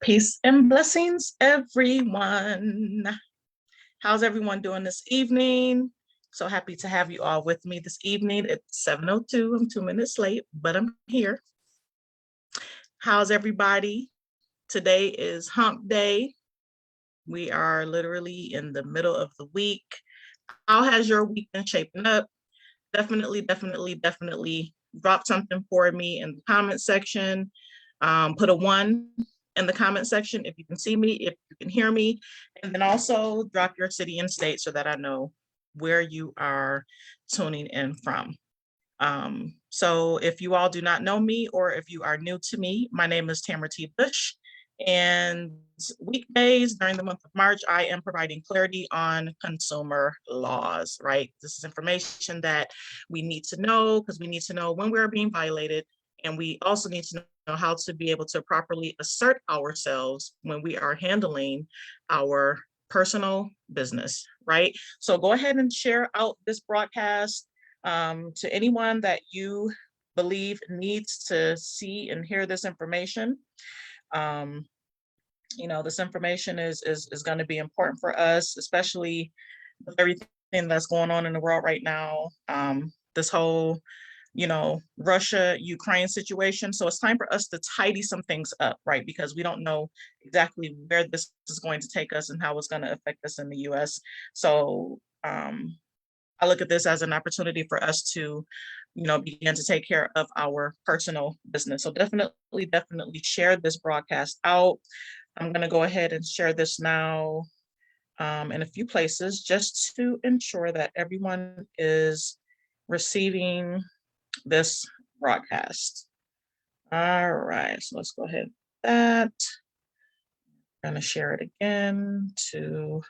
Peace and blessings, everyone. How's everyone doing this evening? So happy to have you all with me this evening. It's 7:02. I'm 2 minutes late, but I'm here. How's everybody? Today is hump day. We are literally in the middle of the week. How has your week been shaping up? Definitely drop something for me in the comment section. Put a 1 in the comment section if you can see me, if you can hear me, and then also drop your city and state so that I know where you are tuning in from. So if you all do not know me, or if you are new to me, my name is Tamara T. Bush, and weekdays during the month of March, I am providing clarity on consumer laws, right? This is information that we need to know because we need to know when we're being violated, and we also need to know how to be able to properly assert ourselves when we are handling our personal business, right? So go ahead and share out this broadcast to anyone that you believe needs to see and hear this information. This information is going to be important for us, especially with everything that's going on in the world right now. This whole Russia-Ukraine situation. So it's time for us to tidy some things up, right? Because we don't know exactly where this is going to take us and how it's going to affect us in the US. So I look at this as an opportunity for us to, begin to take care of our personal business. So definitely share this broadcast out. I'm going to go ahead and share this now in a few places just to ensure that everyone is receiving this broadcast. All right, so let's go ahead with that. I'm going to share it again to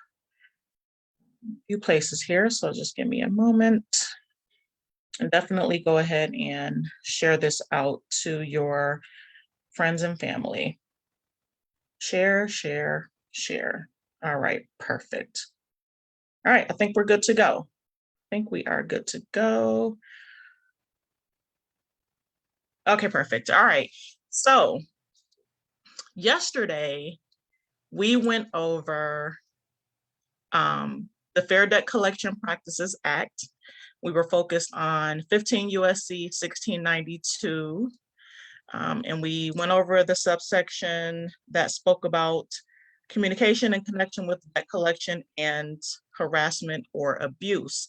a few places here, so just give me a moment. And definitely go ahead and share this out to your friends and family. Share. All right, perfect. All right, I think we're good to go. I think we are good to go. Okay, perfect. All right. So yesterday, we went over the Fair Debt Collection Practices Act. We were focused on 15 USC 1692. And we went over the subsection that spoke about communication in connection with debt collection and harassment or abuse.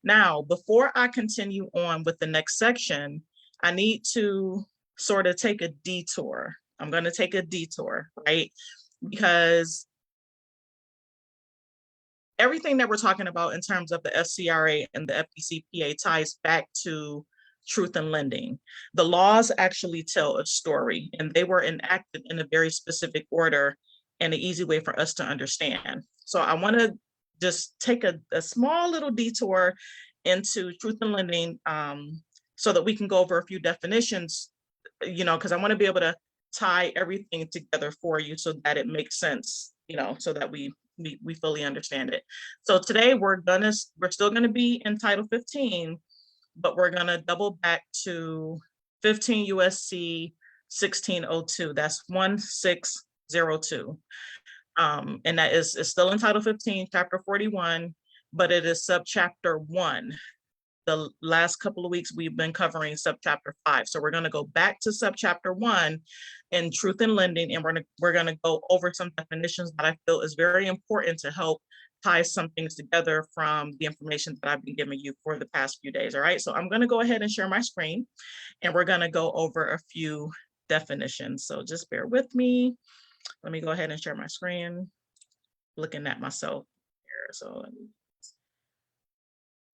Now, before I continue on with the next section, I need to sort of take a detour. I'm going to take a detour, right? Because everything that we're talking about in terms of the FCRA and the FDCPA ties back to truth in lending. The laws actually tell a story, and they were enacted in a very specific order and an easy way for us to understand. So I want to just take a small little detour into truth in lending so that we can go over a few definitions, because I want to be able to tie everything together for you so that it makes sense, so that we fully understand it. So today we're still gonna be in Title 15, but we're gonna double back to 15 USC 1602. That's 1602. And that is still in Title 15, Chapter 41, but it is subchapter 1. The last couple of weeks we've been covering subchapter 5. So we're going to go back to subchapter 1 in truth in lending, and we're going to go over some definitions that I feel is very important to help tie some things together from the information that I've been giving you for the past few days. All right, so I'm going to go ahead and share my screen, and we're going to go over a few definitions. So just bear with me. Let me go ahead and share my screen. Looking at myself here. So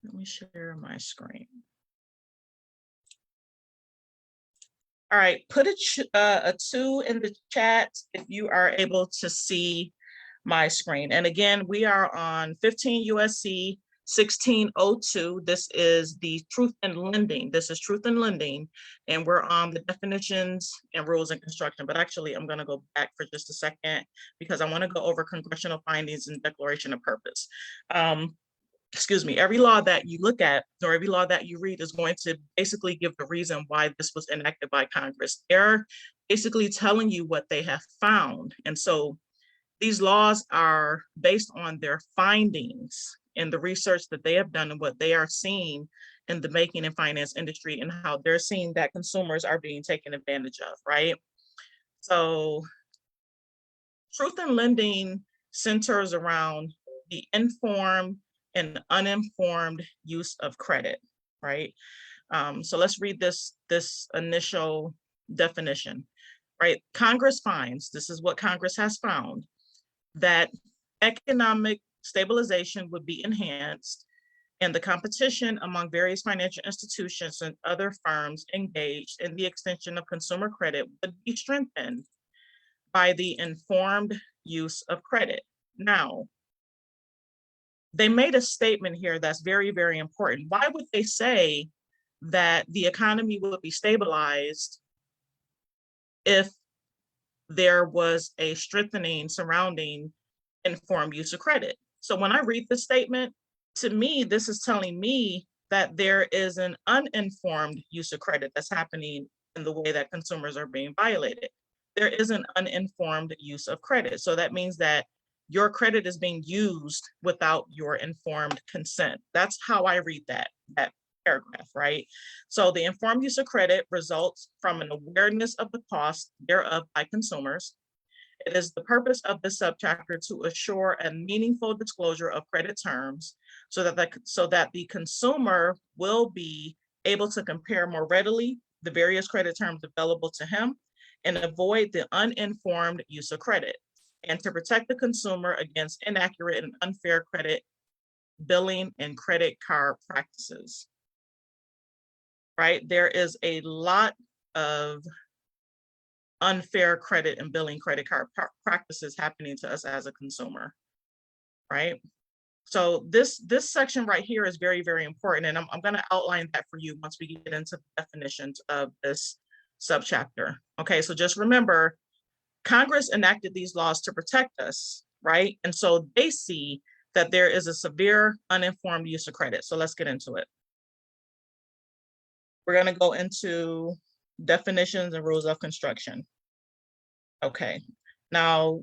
let me share my screen. All right, put a 2 in the chat if you are able to see my screen. And again, we are on 15 USC 1602. This is the truth in lending. This is truth in lending. And we're on the definitions and rules in construction. But actually, I'm going to go back for just a second because I want to go over congressional findings and declaration of purpose. Every law that you look at or every law that you read is going to basically give the reason why this was enacted by Congress. There basically telling you what they have found. And so these laws are based on their findings and the research that they have done and what they are seeing in the banking and finance industry and how they're seeing that consumers are being taken advantage of, right? So truth in lending centers around the informed and uninformed use of credit, right? So let's read this initial definition, right? Congress finds, this is what Congress has found, that economic stabilization would be enhanced and the competition among various financial institutions and other firms engaged in the extension of consumer credit would be strengthened by the informed use of credit. Now, they made a statement here that's very, very important. Why would they say that the economy would be stabilized if there was a strengthening surrounding informed use of credit? So when I read this statement, to me, this is telling me that there is an uninformed use of credit that's happening in the way that consumers are being violated. There is an uninformed use of credit. So that means that your credit is being used without your informed consent. That's how I read that paragraph, right? So the informed use of credit results from an awareness of the cost thereof by consumers. It is the purpose of this subchapter to assure a meaningful disclosure of credit terms so that the consumer will be able to compare more readily the various credit terms available to him and avoid the uninformed use of credit, and to protect the consumer against inaccurate and unfair credit billing and credit card practices, right? There is a lot of unfair credit and billing credit card practices happening to us as a consumer, right? So this section right here is very, very important, and I'm going to outline that for you once we get into the definitions of this subchapter. Okay, so just remember, Congress enacted these laws to protect us, right? And so they see that there is a severe uninformed use of credit. So let's get into it. We're going to go into definitions and rules of construction. Okay, now,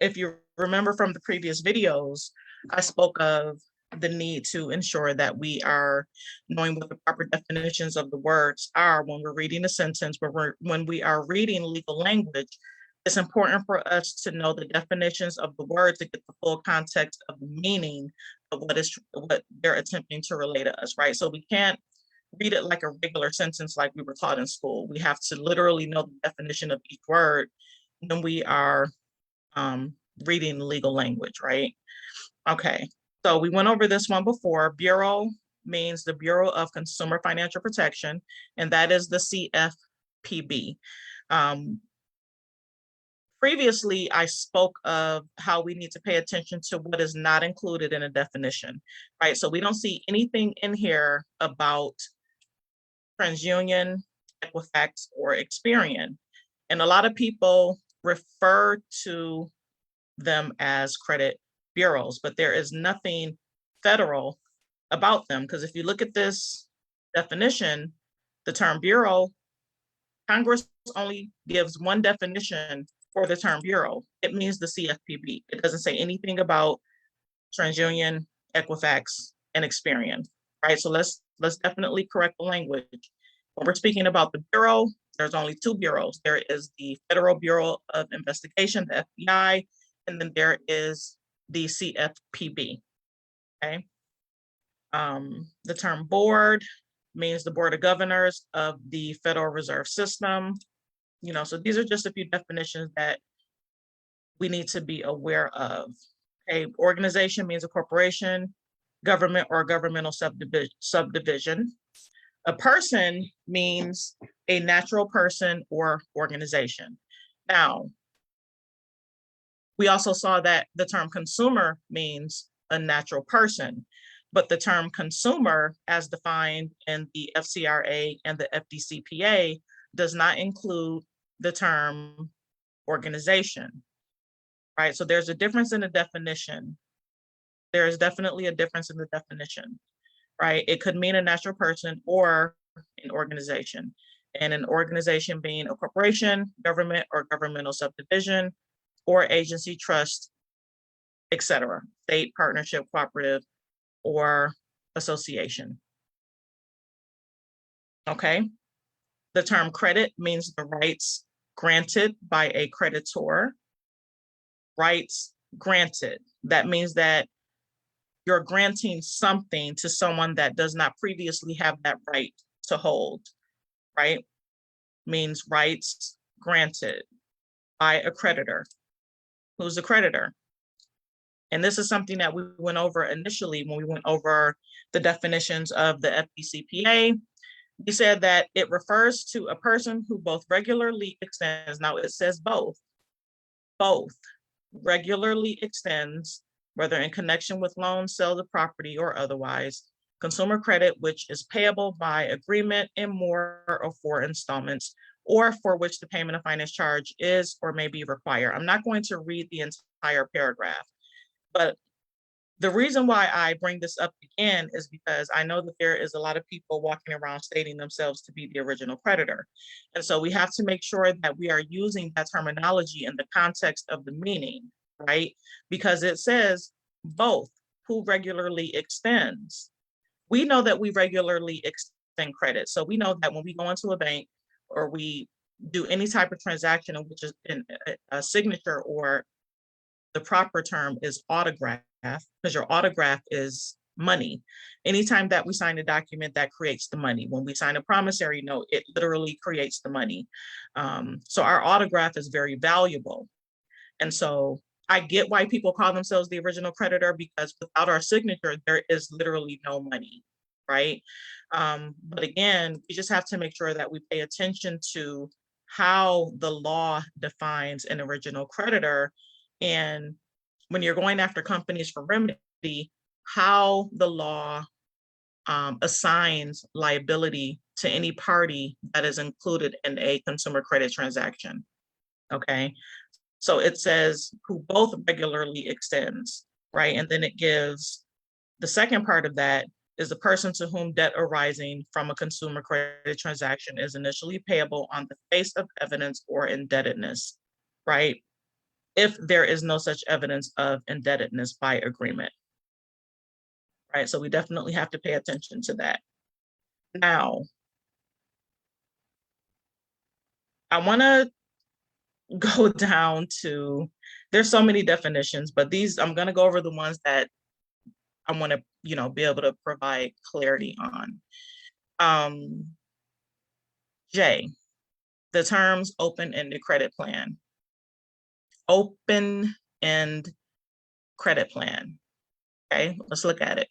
if you remember from the previous videos, I spoke of the need to ensure that we are knowing what the proper definitions of the words are when we're reading a sentence, when we are reading legal language. It's important for us to know the definitions of the words to get the full context of the meaning of what they're attempting to relay to us, right? So we can't read it like a regular sentence like we were taught in school. We have to literally know the definition of each word when we are reading legal language, right? Okay, so we went over this one before. Bureau means the Bureau of Consumer Financial Protection, and that is the CFPB. Previously, I spoke of how we need to pay attention to what is not included in a definition, right? So we don't see anything in here about TransUnion, Equifax, or Experian. And a lot of people refer to them as credit bureaus, but there is nothing federal about them, because if you look at this definition, the term bureau, Congress only gives one definition for the term bureau. It means the CFPB. It doesn't say anything about TransUnion, Equifax, and Experian, right? So let's definitely correct the language. When we're speaking about the bureau, there's only two bureaus. There is the Federal Bureau of Investigation, the FBI, and then there is the CFPB, okay? The term board means the Board of Governors of the Federal Reserve System. You know, so these are just a few definitions that we need to be aware of. Okay, organization means a corporation, government or governmental subdivision. A person means a natural person or organization. Now, we also saw that the term consumer means a natural person, but the term consumer, as defined in the FCRA and the FDCPA, does not include the term organization, right? So there's a difference in the definition. There is definitely a difference in the definition, right? It could mean a natural person or an organization. and an organization being a corporation, government, or governmental subdivision, or agency, trust, etc., state, partnership, cooperative, or association. Okay. The term credit means the rights granted by a creditor. Rights granted. That means that you're granting something to someone that does not previously have that right to hold, right? Means rights granted by a creditor. Who's the creditor? And this is something that we went over initially when we went over the definitions of the FDCPA. We said that it refers to a person who both regularly extends, now it says both regularly extends, whether in connection with loans, sale of property, or otherwise, consumer credit, which is payable by agreement in more or four installments, or for which the payment of finance charge is or may be required. I'm not going to read the entire paragraph, but the reason why I bring this up again is because I know that there is a lot of people walking around stating themselves to be the original creditor. And so we have to make sure that we are using that terminology in the context of the meaning, right? Because it says both, who regularly extends. We know that we regularly extend credit. So we know that when we go into a bank or we do any type of transaction, which is a signature, or the proper term is autograph, because your autograph is money. Anytime that we sign a document, that creates the money. When we sign a promissory note, it literally creates the money. So our autograph is very valuable. And so I get why people call themselves the original creditor, because without our signature, there is literally no money, right? But again, we just have to make sure that we pay attention to how the law defines an original creditor. And when you're going after companies for remedy, how the law assigns liability to any party that is included in a consumer credit transaction. Okay, so it says who both regularly extends, right? And then it gives the second part of that is the person to whom debt arising from a consumer credit transaction is initially payable on the face of evidence or indebtedness, right? If there is no such evidence of indebtedness by agreement, right? So we definitely have to pay attention to that. Now, I want to go down to, there's so many definitions, but these, I'm going to go over the ones that I want to, be able to provide clarity on. J, the terms open-ended credit plan. Open-end credit plan. Okay, let's look at it.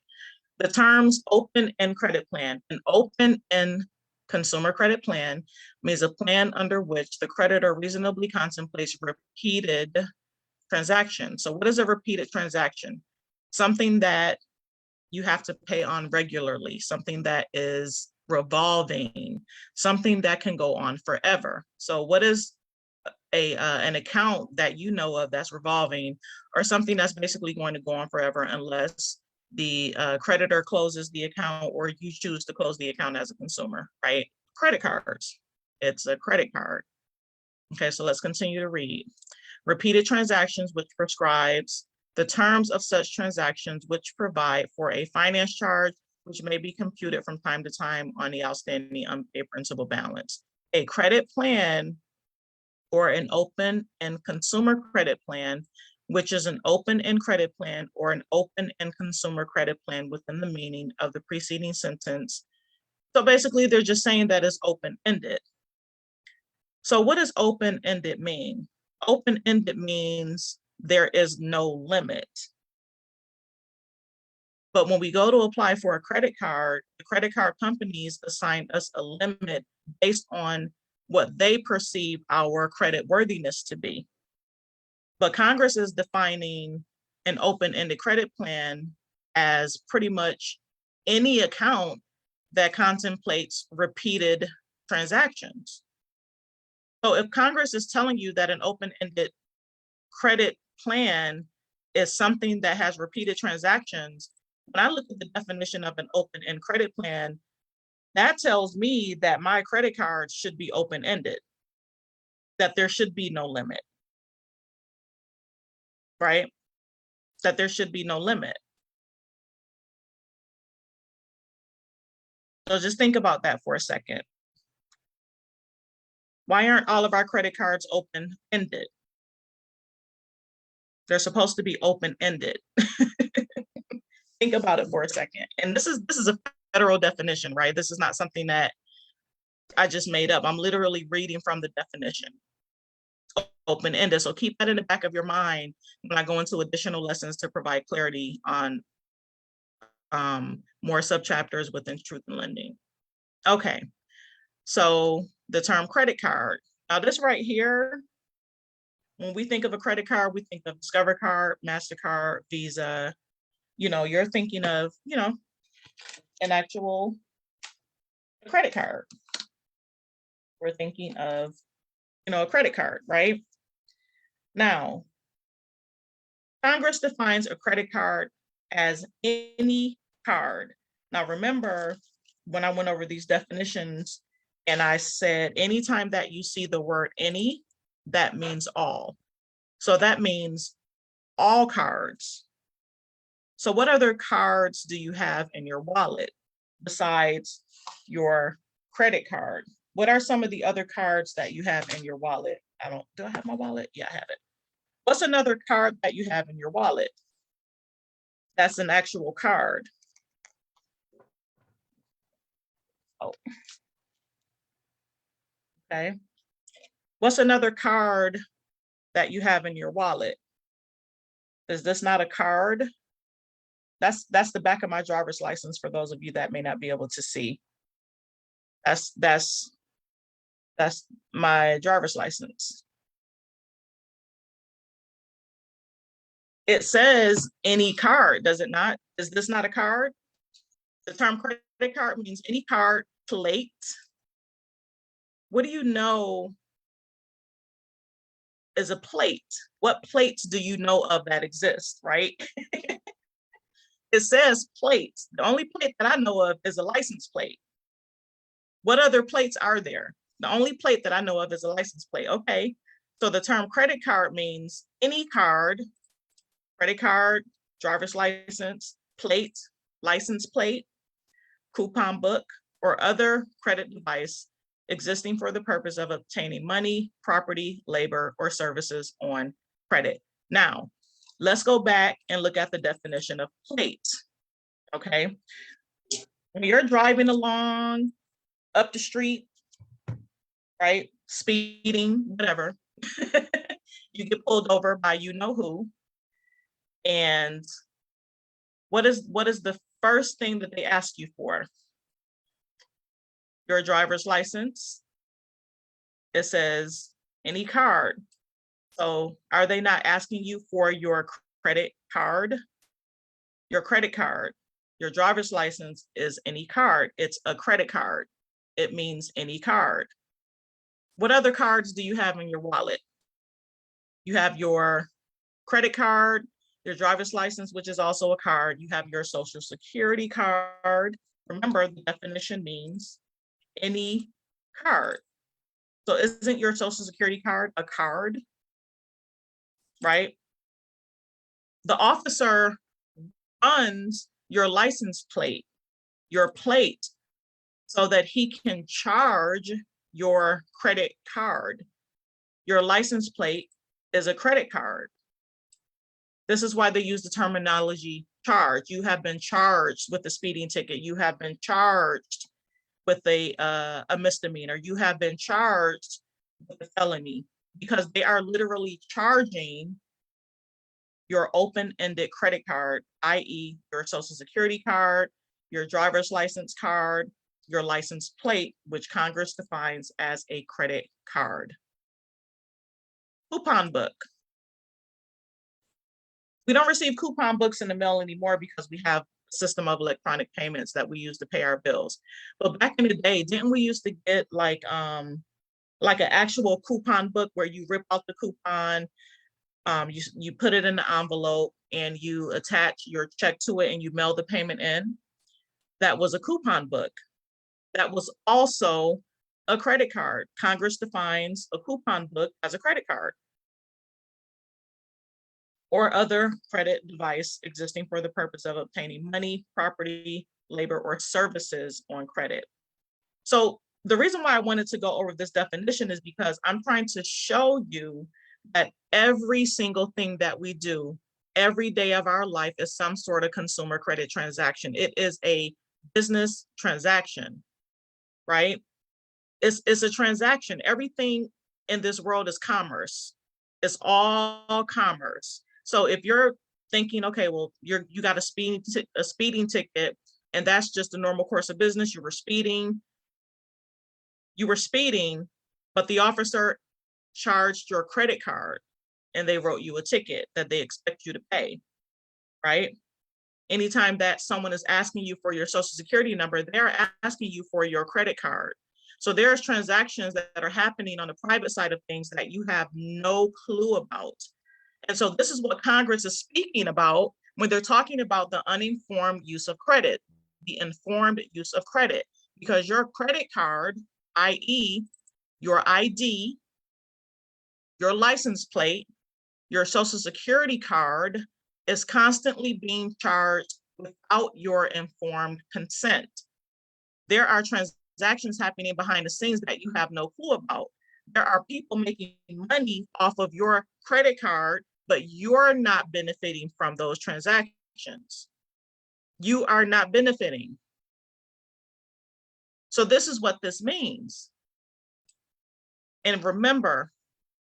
The terms open-end credit plan. An open-end consumer credit plan means a plan under which the creditor reasonably contemplates repeated transactions. So what is a repeated transaction? Something that you have to pay on regularly, something that is revolving, something that can go on forever. So what is an account that you know of that's revolving, or something that's basically going to go on forever unless the creditor closes the account or you choose to close the account as a consumer, right? Credit cards. It's a credit card. Okay, so let's continue to read. Repeated transactions, which prescribes the terms of such transactions, which provide for a finance charge, which may be computed from time to time on the outstanding unpaid principal balance. A credit plan, or an open-end consumer credit plan, which is an open-end credit plan or an open-end consumer credit plan within the meaning of the preceding sentence. So basically, they're just saying that it's open-ended. So what does open-ended mean? Open-ended means there is no limit. But when we go to apply for a credit card, the credit card companies assign us a limit based on what they perceive our credit worthiness to be. But Congress is defining an open-ended credit plan as pretty much any account that contemplates repeated transactions. So if Congress is telling you that an open-ended credit plan is something that has repeated transactions, when I look at the definition of an open-end credit plan, That tells me that my credit card should be open-ended, that there should be no limit, right? That there should be no limit. So just think about that for a second. Why aren't all of our credit cards open-ended? They're supposed to be open-ended. Think about it for a second. And this is a federal definition, right? This is not something that I just made up. I'm literally reading from the definition. Open-ended. So keep that in the back of your mind when I go into additional lessons to provide clarity on more subchapters within truth in lending. Okay, so the term credit card. Now this right here, when we think of a credit card, we think of Discover card, MasterCard, Visa. You're thinking of, an actual credit card. We're thinking of, a credit card, right? Now, Congress defines a credit card as any card. Now, remember when I went over these definitions and I said, anytime that you see the word any, that means all. So that means all cards. So what other cards do you have in your wallet besides your credit card? What are some of the other cards that you have in your wallet? Do I have my wallet? Yeah, I have it. What's another card that you have in your wallet? That's an actual card. Oh. Okay. What's another card that you have in your wallet? Is this not a card? That's the back of my driver's license for those of you that may not be able to see. That's my driver's license. It says any card, does it not? Is this not a card? The term credit card means any card, plate. What do you know is a plate? What plates do you know of that exist, right? It says plates. The only plate that I know of is a license plate. What other plates are there? The only plate that I know of is a license plate. Okay, so the term credit card means any card, credit card, driver's license, plate, license plate, coupon book, or other credit device existing for the purpose of obtaining money, property, labor, or services on credit. Now, let's go back and look at the definition of plate, okay? When you're driving along up the street, right, speeding, whatever, you get pulled over by you-know-who, and what is the first thing that they ask you for? Your driver's license. It says any card. So are they not asking you for your credit card? Your credit card. Your driver's license is any card. It's a credit card. It means any card. What other cards do you have in your wallet? You have your credit card, your driver's license, which is also a card. You have your social security card. Remember, the definition means any card. So isn't your social security card a card, right? The officer runs your license plate, your plate, so that he can charge your credit card. Your license plate is a credit card. This is why they use the terminology charge. You have been charged with a speeding ticket. You have been charged with a misdemeanor. You have been charged with a felony, because they are literally charging your open-ended credit card, i.e. your social security card, your driver's license card, your license plate, which Congress defines as a credit card. Coupon book. We don't receive coupon books in the mail anymore because we have a system of electronic payments that we use to pay our bills. But back in the day, didn't we used to get like an actual coupon book where you rip out the coupon, you put it in the envelope and you attach your check to it and you mail the payment in? That was a coupon book. that was also a credit card. Congress defines a coupon book as a credit card or other credit device existing for the purpose of obtaining money, property, labor, or services on credit. So the reason why I wanted to go over this definition is because I'm trying to show you that every single thing that we do every day of our life is some sort of consumer credit transaction. It is a business transaction, right? It's a transaction. Everything in this world is commerce. It's all commerce. So if you're thinking, okay, well, you got a speeding ticket, and that's just the normal course of business. You were speeding, but the officer charged your credit card and they wrote you a ticket that they expect you to pay, right? Anytime that someone is asking you for your social security number, they're asking you for your credit card. So there's transactions that are happening on the private side of things that you have no clue about. And so this is what Congress is speaking about when they're talking about the uninformed use of credit, the informed use of credit, because your credit card, i.e. your ID, your license plate, your social security card is constantly being charged without your informed consent. There are transactions happening behind the scenes that you have no clue about. There are people making money off of your credit card, but you're not benefiting from those transactions. You are not benefiting. So this is what this means. And remember,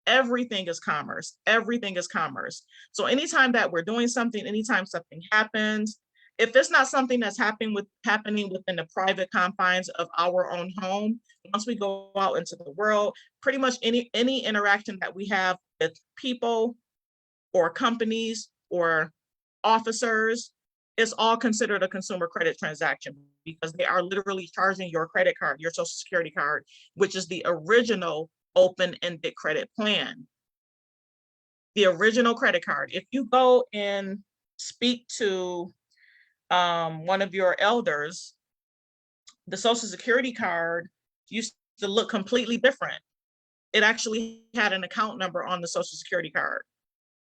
everything is commerce. Everything is commerce. So anytime that we're doing something, anytime something happens, if it's not something that's happening within the private confines of our own home, once we go out into the world, pretty much any interaction that we have with people or companies or officers, it's all considered a consumer credit transaction because they are literally charging your credit card, your social security card, which is the original open-ended credit plan. The original credit card. If you go and speak to one of your elders, the social security card used to look completely different. It actually had an account number on the social security card.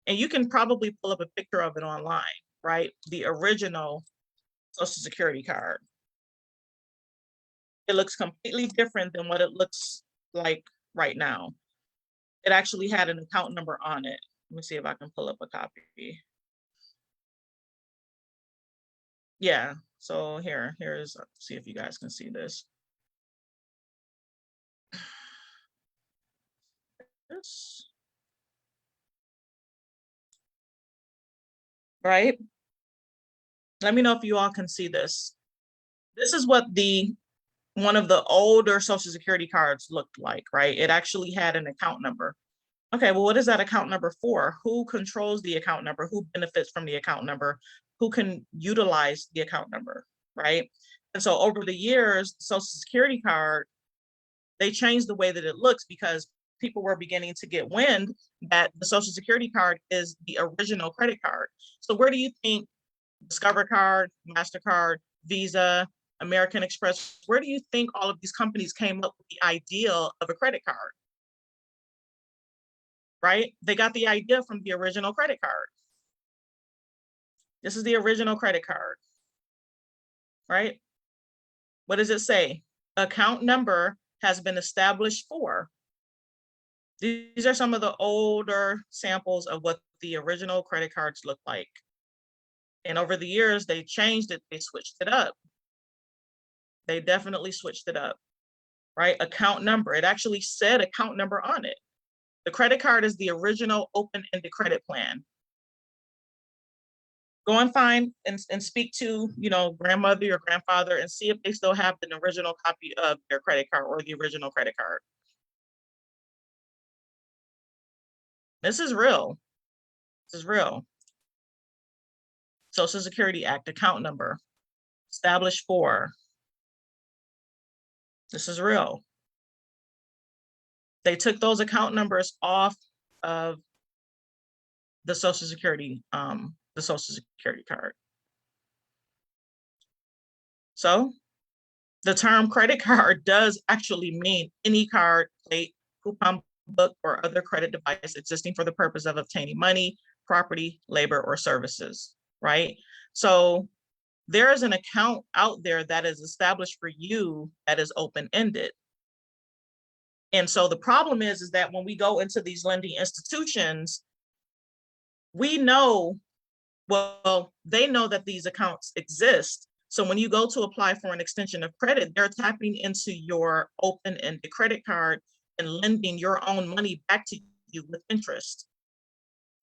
And you can probably pull up a picture of it online, right? The original social security card. It looks completely different than what it looks like right now. It actually had an account number on it. Let me see if I can pull up a copy. Yeah, so here's, see if you guys can see this. Right? Let me know if you all can see this. This is what one of the older social security cards looked like, right? It actually had an account number. Okay, well, what is that account number for? Who controls the account number? Who benefits from the account number? Who can utilize the account number, right? And so over the years, the social security card, they changed the way that it looks because people were beginning to get wind that the social security card is the original credit card. So where do you think Discover Card, MasterCard, Visa, American Express, where do you think all of these companies came up with the idea of a credit card? Right? They got the idea from the original credit card. This is the original credit card, right? What does it say? Account number has been established for. These are some of the older samples of what the original credit cards look like. And over the years, they changed it, they switched it up. They definitely switched it up, right? Account number, it actually said account number on it. The credit card is the original open-ended credit plan. Go and find and speak to, grandmother or grandfather and see if they still have the original copy of their credit card or the original credit card. This is real. This is real. Social Security Act, account number, established for. This is real. They took those account numbers off of the Social Security card. So The term credit card does actually mean any card, plate, coupon book, or other credit device existing for the purpose of obtaining money, property, labor, or services, right? So there is an account out there that is established for you that is open-ended. And so the problem is that when we go into these lending institutions, we know, well, they know that these accounts exist. So when you go to apply for an extension of credit, they're tapping into your open-ended credit card and lending your own money back to you with interest.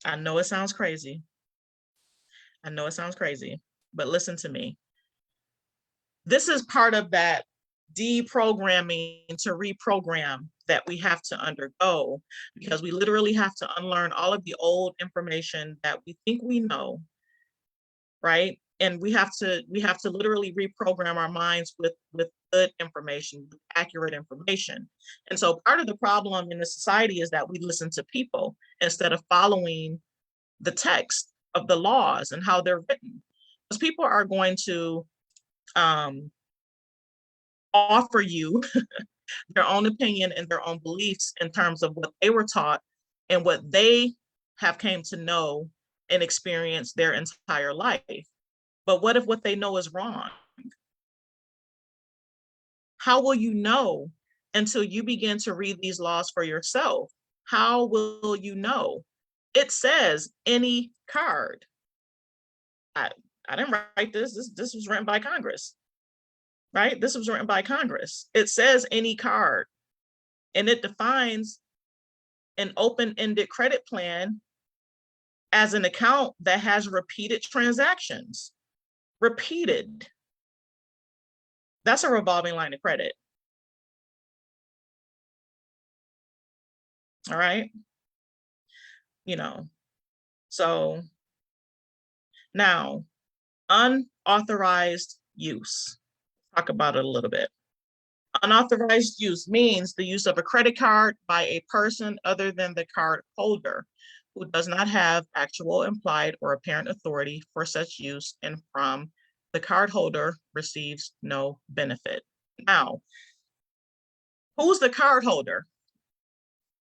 I know it sounds crazy. I know it sounds crazy, but listen to me. This is part of that deprogramming to reprogram that we have to undergo, because we literally have to unlearn all of the old information that we think we know, right? And we have to literally reprogram our minds with good information, with accurate information. And so part of the problem in the society is that we listen to people instead of following the text of the laws and how they're written. Because people are going to offer you their own opinion and their own beliefs in terms of what they were taught and what they have came to know and experience their entire life. But what if what they know is wrong? How will you know until you begin to read these laws for yourself? How will you know? It says any card. I didn't write this. This was written by Congress, right? This was written by Congress. It says any card, and it defines an open-ended credit plan as an account that has repeated transactions. Repeated. That's a revolving line of credit. All right. You know, so now unauthorized use. Talk about it a little bit. Unauthorized use means the use of a credit card by a person other than the card holder who does not have actual, implied, or apparent authority for such use, and from the card holder receives no benefit. Now, who's the card holder?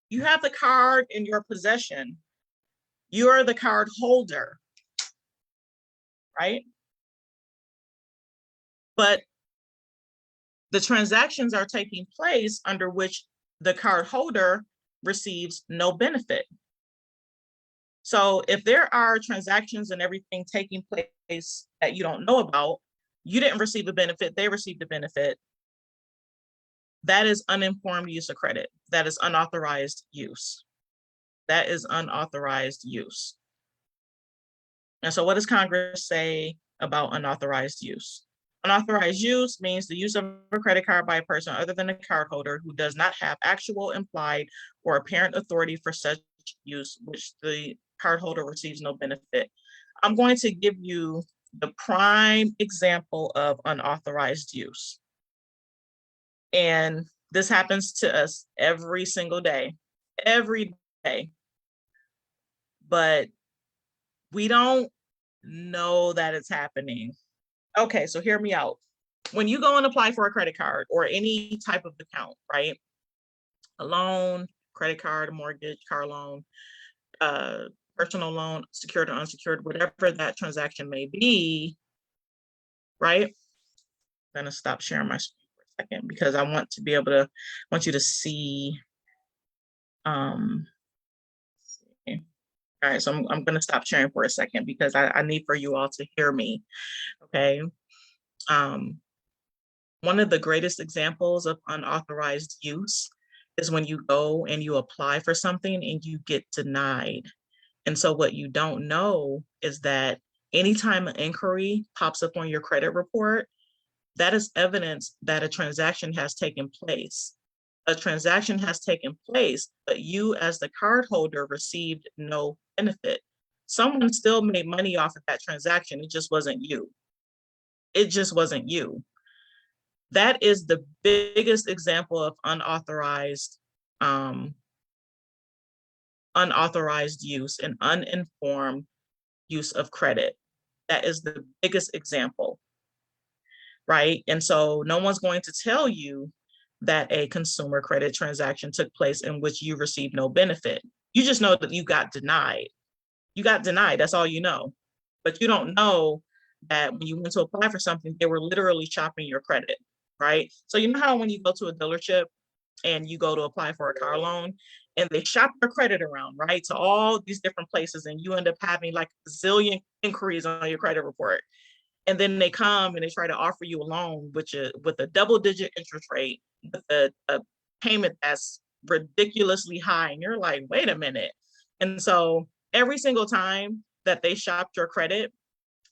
You have the card in your possession. You are the card holder, right? But the transactions are taking place under which the card holder receives no benefit. So if there are transactions and everything taking place that you don't know about, you didn't receive a benefit, they received a benefit, that is uninformed use of credit. That is unauthorized use. That is unauthorized use. And so what does Congress say about unauthorized use? Unauthorized use means the use of a credit card by a person other than a cardholder who does not have actual, implied, or apparent authority for such use, which the cardholder receives no benefit. I'm going to give you the prime example of unauthorized use. And this happens to us every single day, every day. But we don't know that it's happening. Okay, so hear me out. When you go and apply for a credit card or any type of account, right? A loan, credit card, a mortgage, car loan, personal loan, secured or unsecured, whatever that transaction may be, right? I'm gonna stop sharing my screen for a second because I want to be able to, want you to see. See. All right, so I'm gonna stop sharing for a second because I need for you all to hear me, okay? One of the greatest examples of unauthorized use is when you go and you apply for something and you get denied. And so what you don't know is that anytime an inquiry pops up on your credit report, that is evidence that a transaction has taken place. A transaction has taken place, but you as the cardholder received no benefit. Someone still made money off of that transaction. It just wasn't you. It just wasn't you. That is the biggest example of unauthorized use and uninformed use of credit. That is the biggest example. right? And so no one's going to tell you that a consumer credit transaction took place in which you received no benefit. You just know that you got denied. You got denied. That's all you know. But you don't know that when you went to apply for something, they were literally chopping your credit, right? So you know how when you go to a dealership and you go to apply for a car loan and they shop your credit around, right, to all these different places, and you end up having like a zillion inquiries on your credit report. And then they come and they try to offer you a loan, with a double-digit interest rate, with a payment that's ridiculously high. And you're like, wait a minute. And so every single time that they shopped your credit,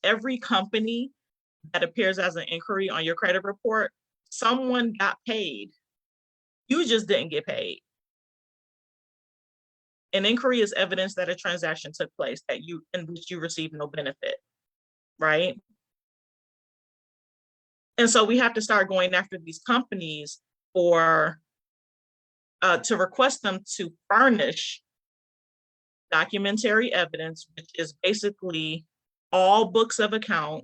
every company that appears as an inquiry on your credit report, someone got paid. You just didn't get paid. An inquiry is evidence that a transaction took place in which you received no benefit, right? And so we have to start going after these companies for to request them to furnish documentary evidence, which is basically all books of account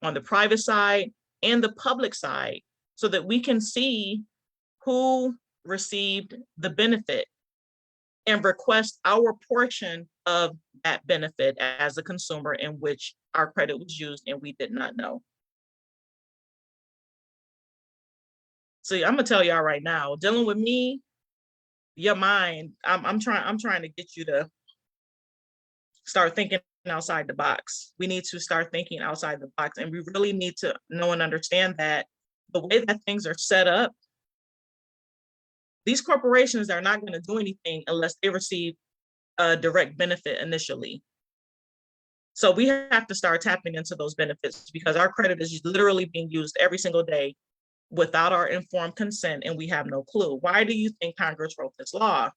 on the private side and the public side, so that we can see who received the benefit and request our portion of that benefit as a consumer in which our credit was used and we did not know. See, I'm gonna tell y'all right now, dealing with me, your mind, I'm trying to get you to start thinking outside the box. We need to start thinking outside the box, and we really need to know and understand that the way that things are set up, these corporations are not going to do anything unless they receive a direct benefit initially. So we have to start tapping into those benefits, because our credit is literally being used every single day without our informed consent, and we have no clue. Why do you think Congress wrote this law?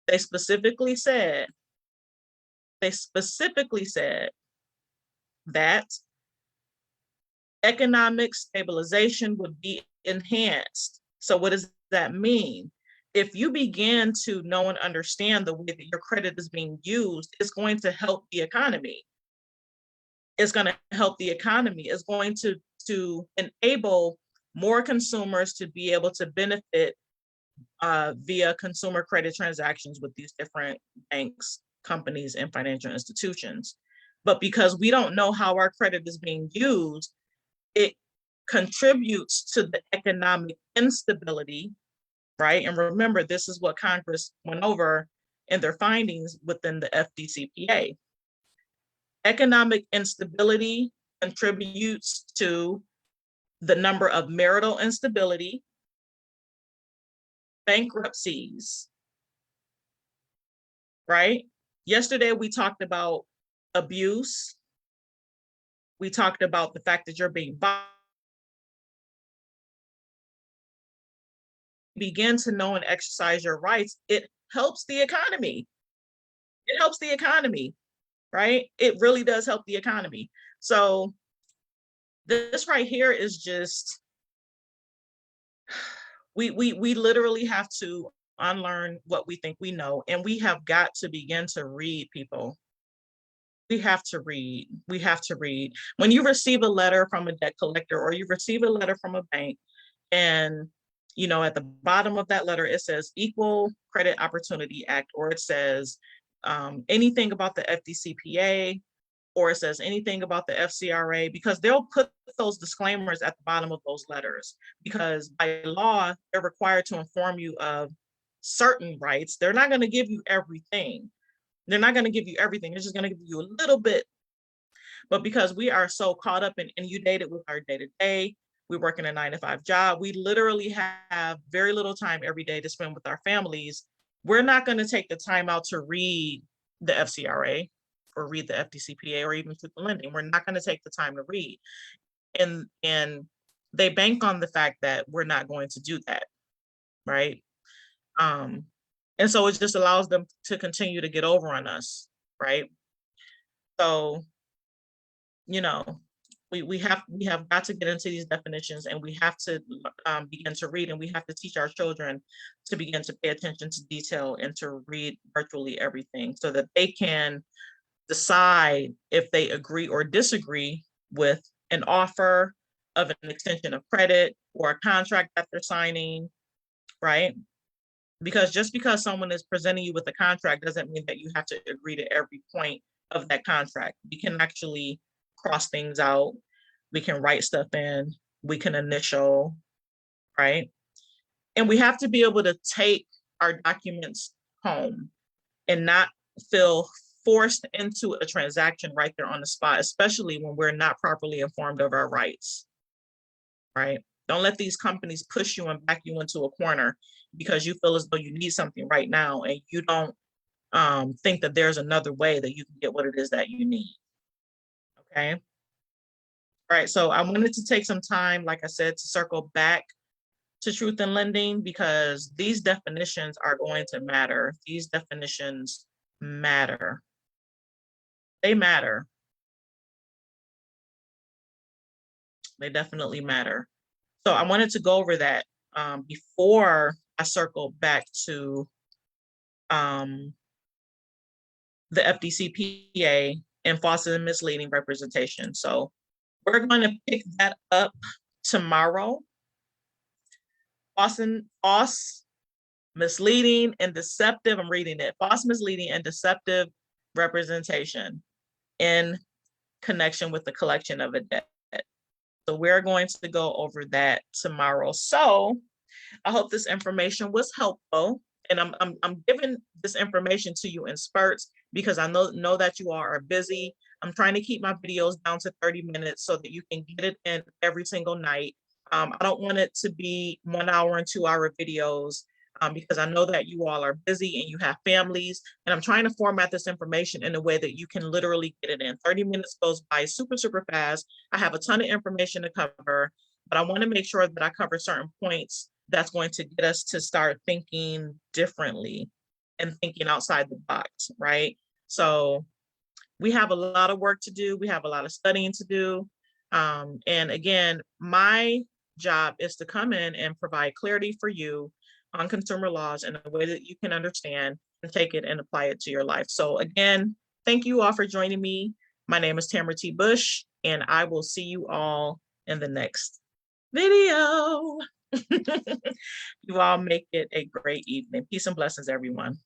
They specifically said that economic stabilization would be enhanced. So what does that mean? If you begin to know and understand the way that your credit is being used, it's going to help the economy. It's going to help the economy. It's going to enable more consumers to be able to benefit via consumer credit transactions with these different banks, companies, and financial institutions. But because we don't know how our credit is being used, it contributes to the economic instability, right? And remember, this is what Congress went over in their findings within the FDCPA. Economic instability contributes to the number of marital instability, bankruptcies, right? Yesterday, we talked about abuse. We talked about the fact that you're being begin to know and exercise your rights. It helps the economy. It helps the economy, right? It really does help the economy. So this right here is just, we literally have to unlearn what we think we know, and we have got to begin to read, people. We have to read. We have to read. When you receive a letter from a debt collector, or you receive a letter from a bank, and at the bottom of that letter, it says Equal Credit Opportunity Act, or it says anything about the FDCPA, or it says anything about the FCRA, because they'll put those disclaimers at the bottom of those letters, because by law, they're required to inform you of certain rights. They're not going to give you everything. They're not going to give you everything. They're just going to give you a little bit. But because we are so caught up and inundated with our day-to-day, we work in a 9-to-5 job, we literally have very little time every day to spend with our families. We're not going to take the time out to read the FCRA or read the FDCPA or even Truth in Lending. We're not going to take the time to read. And they bank on the fact that we're not going to do that, right? And so it just allows them to continue to get over on us, right? So, we have got to get into these definitions, and we have to begin to read, and we have to teach our children to begin to pay attention to detail and to read virtually everything, so that they can decide if they agree or disagree with an offer, of an extension of credit or a contract that they're signing, right? Because just because someone is presenting you with a contract doesn't mean that you have to agree to every point of that contract. We can actually cross things out. We can write stuff in. We can initial, right? And we have to be able to take our documents home and not feel forced into a transaction right there on the spot, especially when we're not properly informed of our rights, right? Don't let these companies push you and back you into a corner because you feel as though you need something right now and you don't think that there's another way that you can get what it is that you need, okay? All right, so I wanted to take some time, like I said, to circle back to truth in lending because these definitions are going to matter. These definitions matter. They matter. They definitely matter. So I wanted to go over that before I circle back to the FDCPA and false and misleading representation. So we're going to pick that up tomorrow. False, misleading, and deceptive. I'm reading it. False, misleading, and deceptive representation in connection with the collection of a debt. So we're going to go over that tomorrow. So I hope this information was helpful. And I'm giving this information to you in spurts because I know that you all are busy. I'm trying to keep my videos down to 30 minutes so that you can get it in every single night. I don't want it to be 1 hour and 2 hour videos because I know that you all are busy and you have families. And I'm trying to format this information in a way that you can literally get it in. 30 minutes goes by super, super fast. I have a ton of information to cover, but I want to make sure that I cover certain points that's going to get us to start thinking differently and thinking outside the box, right? So we have a lot of work to do. We have a lot of studying to do. And again, my job is to come in and provide clarity for you on consumer laws in a way that you can understand and take it and apply it to your life. So again, thank you all for joining me. My name is Tamara T. Bush, and I will see you all in the next video. You all make it a great evening. Peace and blessings, everyone.